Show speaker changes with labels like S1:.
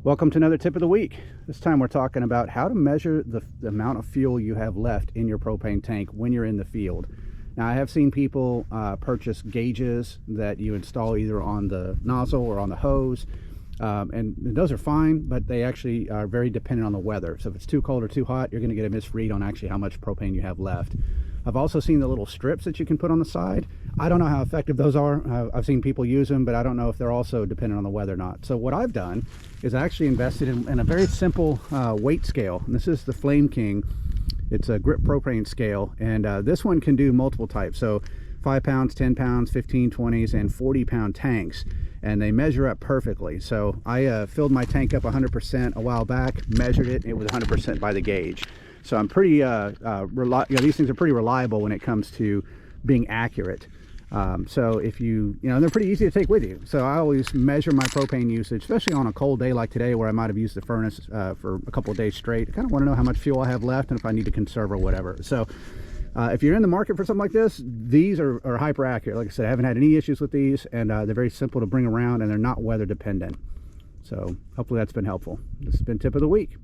S1: Welcome to another tip of the week. This time we're talking about how to measure the amount of fuel you have left in your propane tank when you're in the field. Now, I have seen people purchase gauges that you install either on the nozzle or on the hose, and those are fine, but they actually are very dependent on the weather. So if it's too cold or too hot, you're going to get a misread on actually how much propane you have left. I've also seen the little strips that you can put on the side. I don't know how effective those are. I've seen people use them, but I don't know if they're also dependent on the weather or not. So what I've done is actually invested in a very simple weight scale. And this is the Flame King. It's a grip propane scale, and this one can do multiple types. So 5 pounds, 10 pounds, 15, 20s, and 40-pound tanks, and they measure up perfectly. So I filled my tank up 100% a while back, measured it, and it was 100% by the gauge. So I'm pretty, these things are pretty reliable when it comes to being accurate. So if they're pretty easy to take with you. So I always measure my propane usage, especially on a cold day like today where I might have used the furnace for a couple of days straight. I kind of want to know how much fuel I have left and if I need to conserve or whatever. So if you're in the market for something like this, these are hyper accurate. Like I said, I haven't had any issues with these, and they're very simple to bring around, and they're not weather dependent. So hopefully that's been helpful. This has been Tip of the Week.